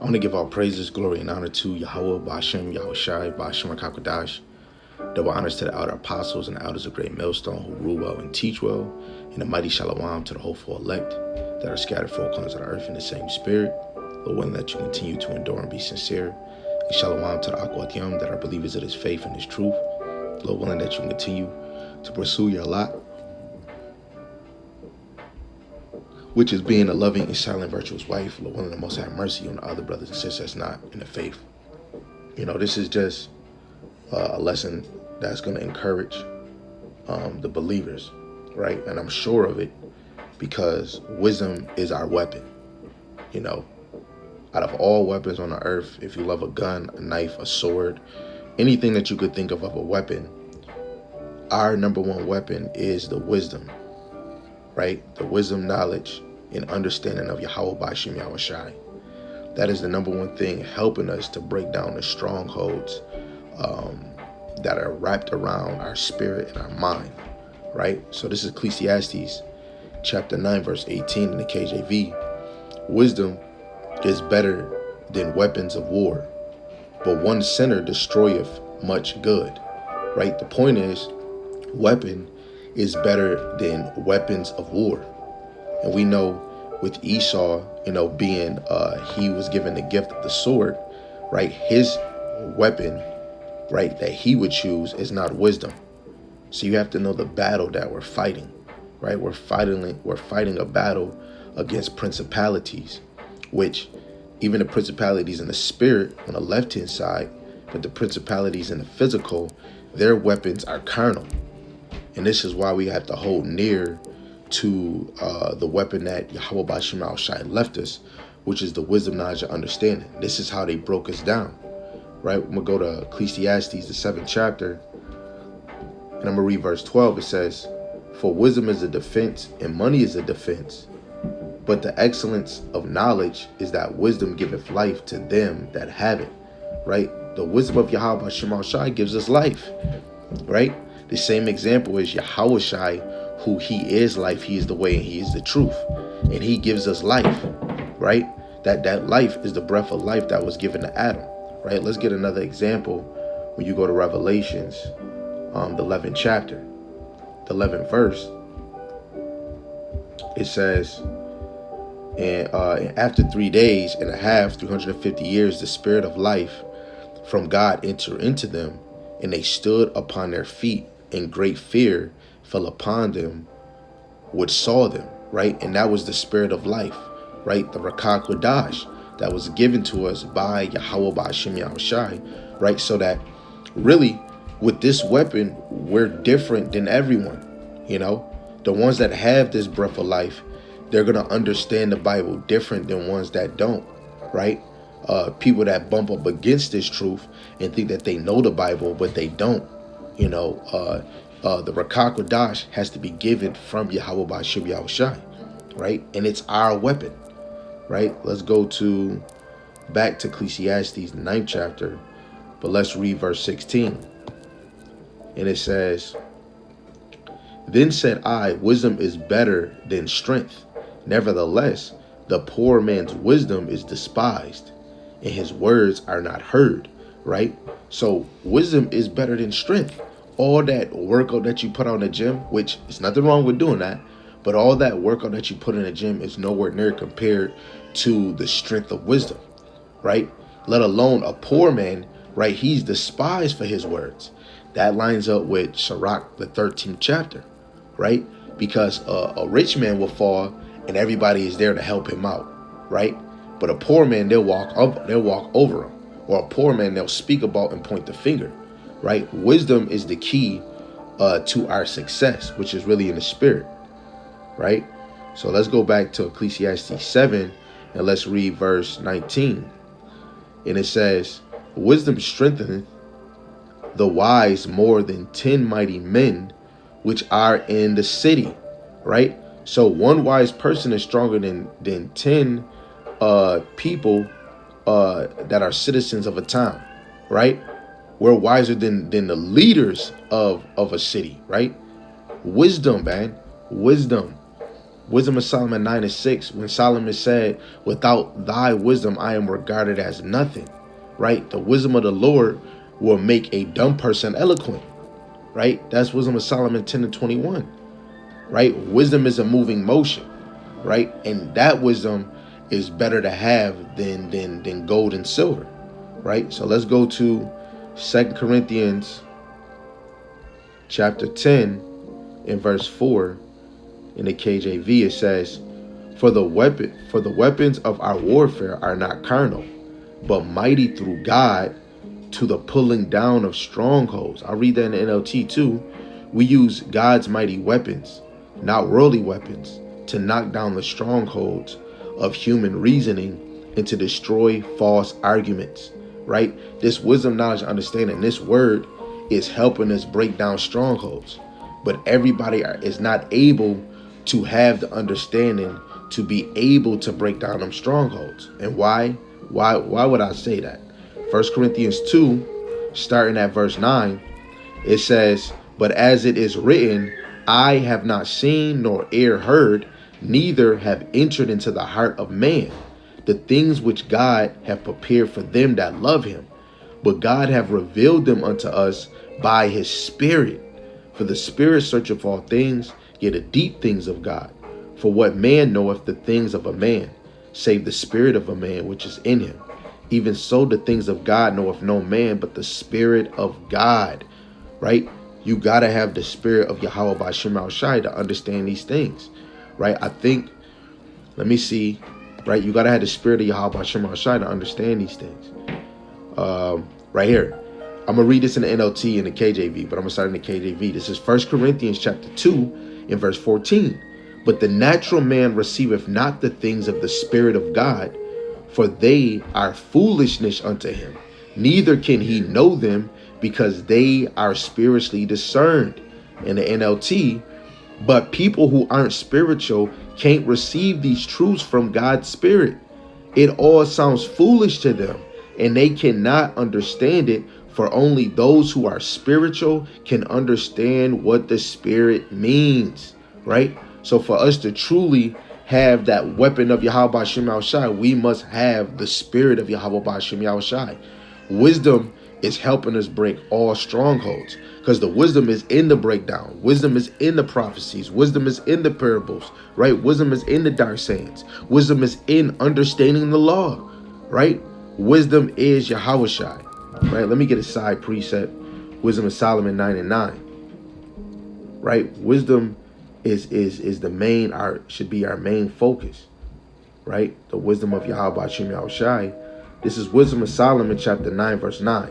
I want to give all praises, glory, and honor to Yahweh, Bashem, Yahushai, Bashem, HaKadosh. Double honors to the outer apostles and the elders of Great Millstone who rule well and teach well, and the mighty Shalom to the hopeful elect that are scattered four corners of the earth in the same spirit. Lord, willing that you continue to endure and be sincere. And Shalom to the Akwat Yom that are believers of this faith and this truth. Lord, willing that you continue to pursue your lot, which is being a loving and silent, virtuous wife. Lord, willing the Most have mercy on the other brothers and sisters that's not in the faith. You know, this is just a lesson that's going to encourage the believers, right? And I'm sure of it because wisdom is our weapon. You know, out of all weapons on the earth, if you love a gun, a knife, a sword, anything that you could think of a weapon, our number one weapon is the wisdom, right? The wisdom, knowledge, and understanding of Yahweh Bashem Yahushai. That is the number one thing helping us to break down the strongholds that are wrapped around our spirit and our mind, right? So this is Ecclesiastes chapter 9, verse 18 in the KJV. Wisdom is better than weapons of war, but one sinner destroyeth much good, right? The point is, weapon is better than weapons of war. And we know with Esau, you know, being, he was given the gift of the sword, right? His weapon, right, that he would choose is not wisdom. So you have to know the battle that we're fighting, right? We're fighting a battle against principalities, which even the principalities in the spirit on the left-hand side, but the principalities in the physical, their weapons are carnal. And this is why we have to hold near to the weapon that Yahweh Bashem Yahushai left us, which is the wisdom, knowledge, and understanding. This is how they broke us down, right? I'm going to go to Ecclesiastes, the 7th chapter, and I'm going to read verse 12. It says, "For wisdom is a defense, and money is a defense. But the excellence of knowledge is that wisdom giveth life to them that have it," right? The wisdom of Yahweh Bashem Yahushai gives us life, right? The same example is Yahushai, who he is life, he is the way, and he is the truth. And he gives us life, right? That life is the breath of life that was given to Adam, right? Let's get another example when you go to Revelations, the 11th chapter, the 11th verse. It says, and after 3 days and a half, 350 years, the spirit of life from God entered into them, and they stood upon their feet, and great fear fell upon them which saw them, right? And that was the spirit of life, right? The Rakah Kodash that was given to us by Yahweh Bashem Yahushai, right? So that really with this weapon, we're different than everyone, you know? The ones that have this breath of life, they're going to understand the Bible different than ones that don't, right? People that bump up against this truth and think that they know the Bible, but they don't, you know, the Rakah Kodash has to be given from Yahweh Bashem Yahushai, right? And it's our weapon, right? Let's go back to Ecclesiastes, the 9th chapter, but let's read verse 16. And it says, "Then said I, wisdom is better than strength. Nevertheless, the poor man's wisdom is despised, and his words are not heard," right? So wisdom is better than strength. All that workout that you put on the gym, which is nothing wrong with doing that, but all that workout that you put in the gym is nowhere near compared to the strength of wisdom, right? Let alone a poor man, right? He's despised for his words. That lines up with Sirach, the 13th chapter, right? Because a rich man will fall and everybody is there to help him out, right? But a poor man, they'll walk over him. Or a poor man, they'll speak about and point the finger, right? Wisdom is the key to our success, which is really in the spirit, right? So let's go back to Ecclesiastes 7 and let's read verse 19. And it says, "Wisdom strengtheneth the wise more than 10 mighty men which are in the city," right? So one wise person is stronger than 10 people that are citizens of a town, right? We're wiser than the leaders of a city, right? Wisdom, man. Wisdom. Wisdom of Solomon 9:6, when Solomon said, without thy wisdom, I am regarded as nothing, right? The wisdom of the Lord will make a dumb person eloquent, right? That's Wisdom of Solomon 10:21, right? Wisdom is a moving motion, right? And that wisdom is better to have than gold and silver, right? So let's go to 2 Corinthians chapter 10 in verse 4. In the KJV, it says, for the weapons of our warfare are not carnal, but mighty through God to the pulling down of strongholds. I'll read that in the NLT too. We use God's mighty weapons, not worldly weapons, to knock down the strongholds of human reasoning and to destroy false arguments, right? This wisdom, knowledge, understanding, this word is helping us break down strongholds. But everybody is not able to have the understanding to be able to break down them strongholds. And why? Why would I say that? 1 Corinthians 2, starting at verse 9, it says, but as it is written, I have not seen nor ear heard, neither have entered into the heart of man the things which God hath prepared for them that love him. But God hath revealed them unto us by his Spirit. For the Spirit searcheth all things, yet the deep things of God. For what man knoweth the things of a man, save the spirit of a man which is in him? Even so the things of God knoweth no man, but the Spirit of God, right? You got to have the Spirit of Yahweh Ba'Shem Al-Shai to understand these things, right? I think, let me see, right? You got to have the Spirit of Yahweh Ba'Shem Al-Shai to understand these things. Right here. I'm going to read this in the NLT and the KJV, but I'm going to start in the KJV. This is 1 Corinthians chapter 2 in verse 14. But the natural man receiveth not the things of the Spirit of God, for they are foolishness unto him. Neither can he know them, because they are spiritually discerned. In the NLT, but people who aren't spiritual can't receive these truths from God's Spirit. It all sounds foolish to them, and they cannot understand it. For only those who are spiritual can understand what the Spirit means, right? So for us to truly have that weapon of Yahweh Ba'Shem Al-Shai, we must have the Spirit of Yahweh Ba'Shem Al-Shai. Wisdom is helping us break all strongholds, because the wisdom is in the breakdown. Wisdom is in the prophecies. Wisdom is in the parables, right? Wisdom is in the dark sayings. Wisdom is in understanding the law, right? Wisdom is Yahweh Shai. Right, let me get a side precept. Wisdom of Solomon 9:9. Right, wisdom is the main, should be our main focus. Right, the wisdom of Yahweh Ba'Shem Al-Shai. This is Wisdom of Solomon chapter 9 verse 9.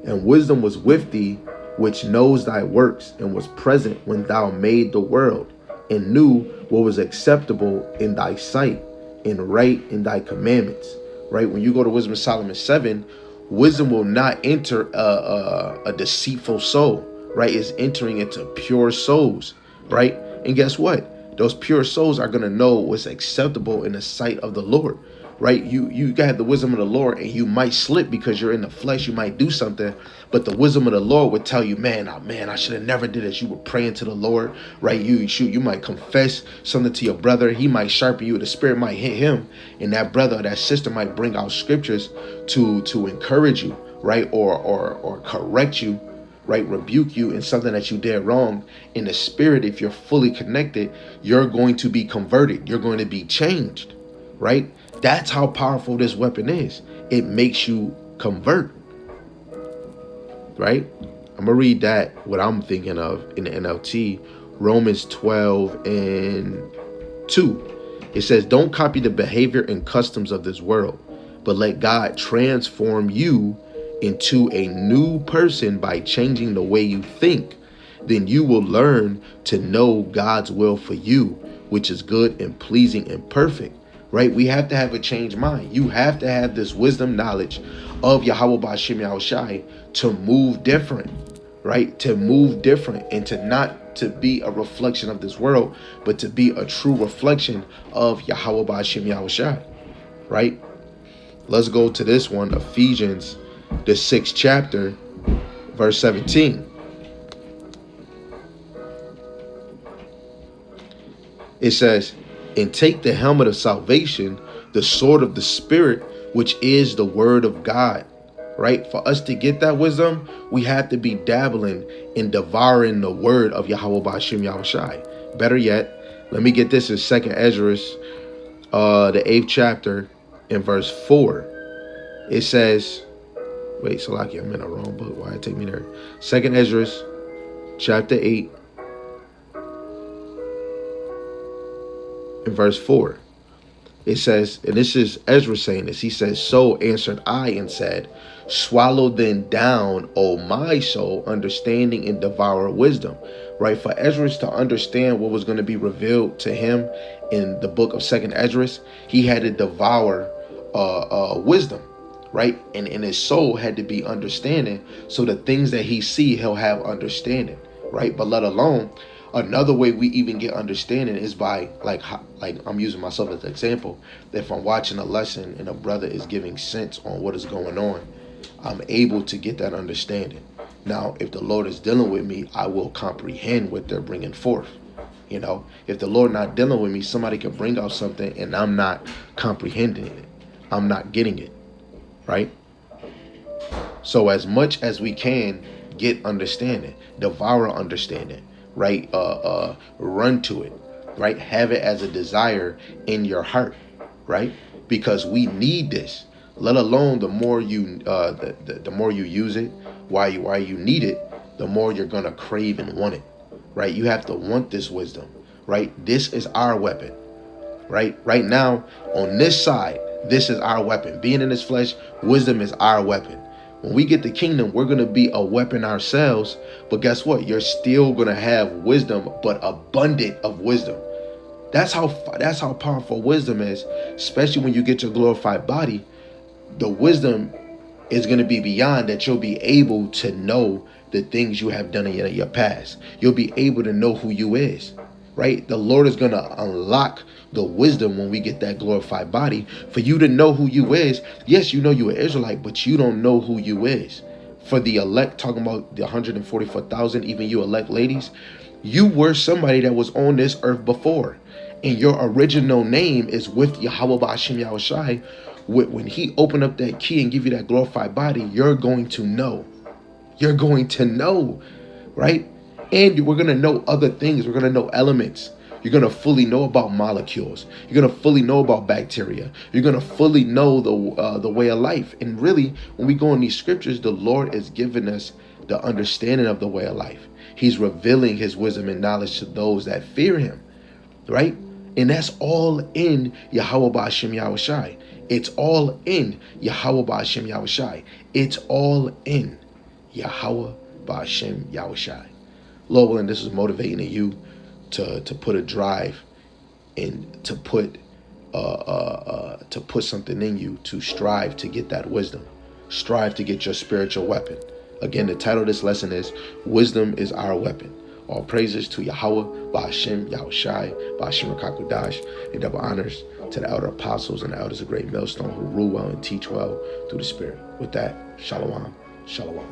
And wisdom was with thee, which knows thy works, and was present when thou made the world, and knew what was acceptable in thy sight, and right in thy commandments. Right, when you go to Wisdom of Solomon 7. Wisdom will not enter a deceitful soul, right? It's entering into pure souls, right? And guess what? Those pure souls are going to know what's acceptable in the sight of the Lord, right? You got the wisdom of the Lord, and you might slip because you're in the flesh. You might do something, but the wisdom of the Lord would tell you, man, I should have never did this. You were praying to the Lord, right? You might confess something to your brother. He might sharpen you. The Spirit might hit him, and that brother or that sister might bring out scriptures to encourage you, right? Or correct you, right? Rebuke you in something that you did wrong. In the Spirit, if you're fully connected, you're going to be converted. You're going to be changed, right? That's how powerful this weapon is. It makes you convert, right? I'm going to read that, what I'm thinking of in the NLT, Romans 12:2. It says, don't copy the behavior and customs of this world, but let God transform you into a new person by changing the way you think. Then you will learn to know God's will for you, which is good and pleasing and perfect. Right? We have to have a changed mind. You have to have this wisdom, knowledge of Yahweh Ba'Shem Al-Shai to move different, right? To move different, and to not to be a reflection of this world, but to be a true reflection of Yahweh Ba'Shem Al-Shai, right? Let's go to this one, Ephesians, the 6th chapter, verse 17. It says, and take the helmet of salvation, the sword of the Spirit, which is the word of God. Right? For us to get that wisdom, we have to be dabbling in devouring the word of Yahweh Ba'ashem Yahushai. Better yet, let me get this in 2nd Ezra, the 8th chapter, in verse 4. It says, wait, Salaki, I'm in a wrong book. Why take me there? 2nd Ezra, chapter 8, in verse 4. It says, and this is Ezra saying this, he says, so answered I and said, swallow then down, O my soul, understanding and devour wisdom. Right? For Ezra to understand what was going to be revealed to him in the book of 2nd Ezra, he had to devour wisdom. Right? And his soul had to be understanding, so the things that he see, he'll have understanding. Right? But let alone, another way we even get understanding is by, like I'm using myself as an example. If I'm watching a lesson and a brother is giving sense on what is going on, I'm able to get that understanding. Now, if the Lord is dealing with me, I will comprehend what they're bringing forth. You know, if the Lord not dealing with me, somebody can bring out something and I'm not comprehending it. I'm not getting it. Right? So as much as we can get understanding, devour understanding. Right? Run to it. Right? Have it as a desire in your heart. Right? Because we need this. Let alone the more you the more you use it, why you need it, the more you're gonna crave and want it. Right? You have to want this wisdom. Right? This is our weapon. Right? Right now, on this side, this is our weapon. Being in this flesh, wisdom is our weapon. When we get the kingdom, we're going to be a weapon ourselves. But guess what? You're still going to have wisdom, but abundant of wisdom. That's how powerful wisdom is, especially when you get your glorified body. The wisdom is going to be beyond that. You'll be able to know the things you have done in your past. You'll be able to know who you is. Right? The Lord is going to unlock the wisdom when we get that glorified body for you to know who you is. Yes, you know you're an Israelite, but you don't know who you is. For the elect, talking about the 144,000, even you elect ladies, you were somebody that was on this earth before. And your original name is with Yahweh Ba'ashem Yahushai. When he opened up that key and give you that glorified body, you're going to know. You're going to know, right? And we're going to know other things. We're going to know elements. You're going to fully know about molecules. You're going to fully know about bacteria. You're going to fully know the way of life. And really, when we go in these scriptures, the Lord is giving us the understanding of the way of life. He's revealing his wisdom and knowledge to those that fear him, right? And that's all in Yahweh Ba'ashem Yahushai. It's all in Yahweh Ba'ashem Yahushai. It's all in Yahweh Ba'ashem Yahushai. Lord willing, this is motivating you to put a drive and to put something in you to strive to get that wisdom. Strive to get your spiritual weapon. Again, the title of this lesson is Wisdom is Our Weapon. All praises to Yahweh, Ba'ashem, Yahushai, Ba'ashem Rakakudash, and double honors to the elder apostles and the elders of Great Millstone who rule well and teach well through the Spirit. With that, Shalom, Shalom.